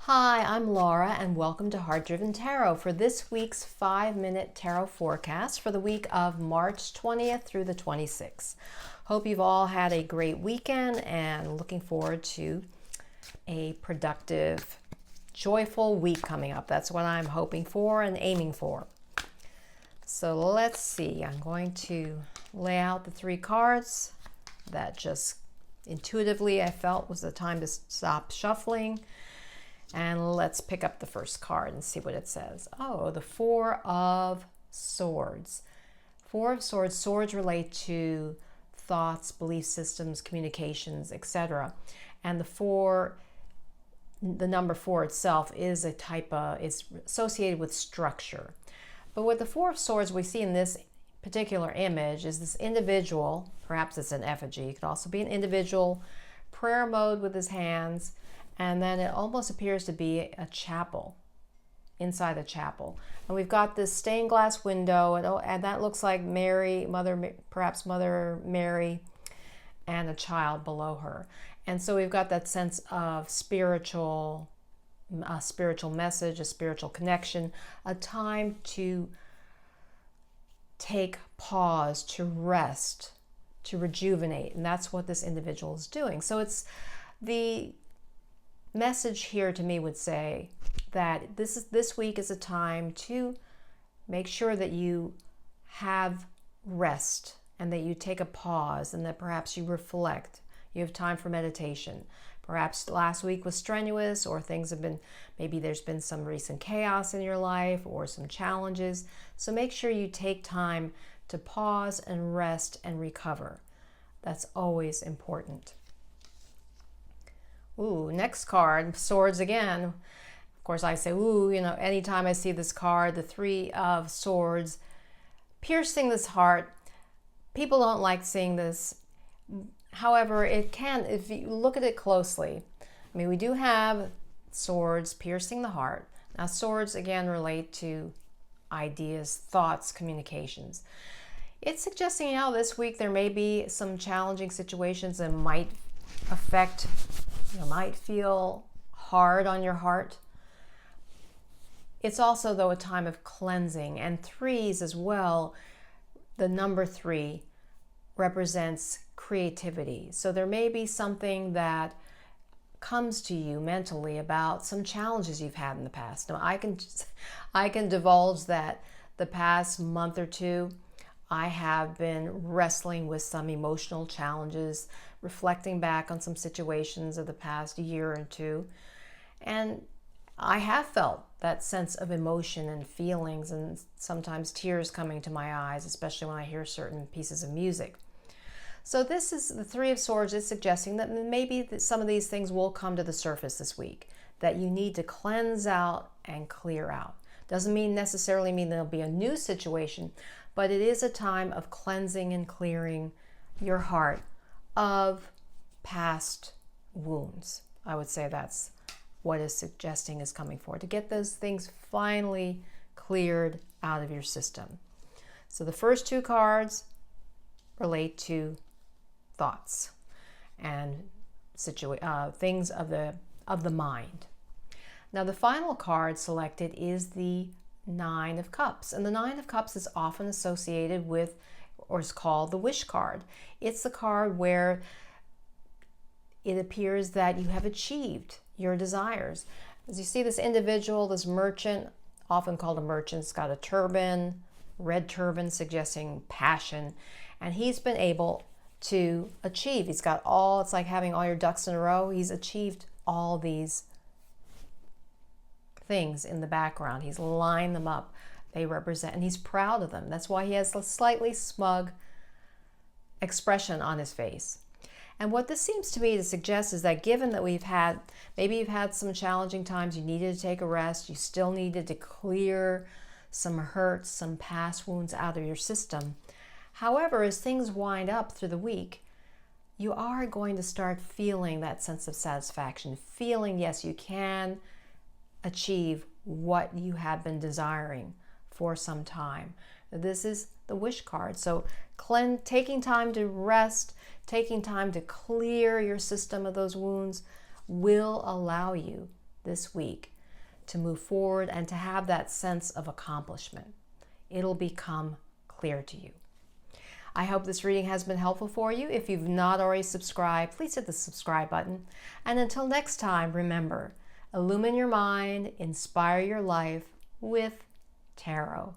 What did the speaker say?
Hi, I'm Laura and welcome to Heart Driven Tarot for this week's 5-minute tarot forecast for the week of March 20th through the 26th. Hope you've all had a great weekend and looking forward to a productive, joyful week coming up. That's what I'm hoping for and aiming for. So let's see. I'm going to lay out the 3 cards that just intuitively I felt was the time to stop shuffling. And let's pick up the first card and see what it says. Oh, the 4 of Swords. 4 of Swords. Swords relate to thoughts, belief systems, communications, etc. And the number 4 itself is a type of, it's associated with structure. But with the 4 of Swords we see in this particular image is this individual, perhaps it's an effigy, it could also be an individual, prayer mode with his hands. And then it almost appears to be a chapel, inside a chapel. And we've got this stained glass window, and that looks like Mary, perhaps Mother Mary, and a child below her. And so we've got that sense of a spiritual message, a spiritual connection, a time to take pause, to rest, to rejuvenate. And that's what this individual is doing. So it's the message here to me would say that this week is a time to make sure that you have rest and that you take a pause and that perhaps you reflect. You have time for meditation. Perhaps last week was strenuous, or things have been, maybe there's been some recent chaos in your life or some challenges. So make sure you take time to pause and rest and recover. That's always important. Ooh, next card, Swords again. Of course, I say, ooh, anytime I see this card, the 3 of Swords, piercing this heart. People don't like seeing this. However, it can, if you look at it closely. I mean, we do have swords piercing the heart. Now, swords, again, relate to ideas, thoughts, communications. It's suggesting, this week there may be some challenging situations that might affect, might feel hard on your heart. It's also, though, a time of cleansing, and 3s as well. The number 3 represents creativity. So there may be something that comes to you mentally about some challenges you've had in the past. Now, I can divulge that the past month or 2, I have been wrestling with some emotional challenges, reflecting back on some situations of the past year or 2. And I have felt that sense of emotion and feelings, and sometimes tears coming to my eyes, especially when I hear certain pieces of music. So this is the 3 of Swords is suggesting that maybe some of these things will come to the surface this week, that you need to cleanse out and clear out. Doesn't necessarily mean there'll be a new situation, but it is a time of cleansing and clearing your heart of past wounds. I would say that's what is suggesting is coming forward, to get those things finally cleared out of your system. So the first 2 cards relate to thoughts and things of the mind. Now the final card selected is the 9 of Cups, and the 9 of Cups is often associated with, or is called, the wish card. It's the card where it appears that you have achieved your desires. As you see, this individual, this merchant, often called a merchant, has got a turban, red turban, suggesting passion, and he's been able to achieve. He's got it's like having all your ducks in a row. He's achieved all these things in the background. He's lined them up. They represent, and he's proud of them. That's why he has a slightly smug expression on his face. And what this seems to me to suggest is that given that maybe you've had some challenging times, you needed to take a rest, you still needed to clear some hurts, some past wounds out of your system. However, as things wind up through the week, you are going to start feeling that sense of satisfaction, feeling, yes, you can achieve what you have been desiring for some time. This is the wish card. So taking time to rest, taking time to clear your system of those wounds will allow you this week to move forward and to have that sense of accomplishment. It'll become clear to you. I hope this reading has been helpful for you. If you've not already subscribed, please hit the subscribe button. And until next time, remember, illumine your mind, inspire your life with tarot.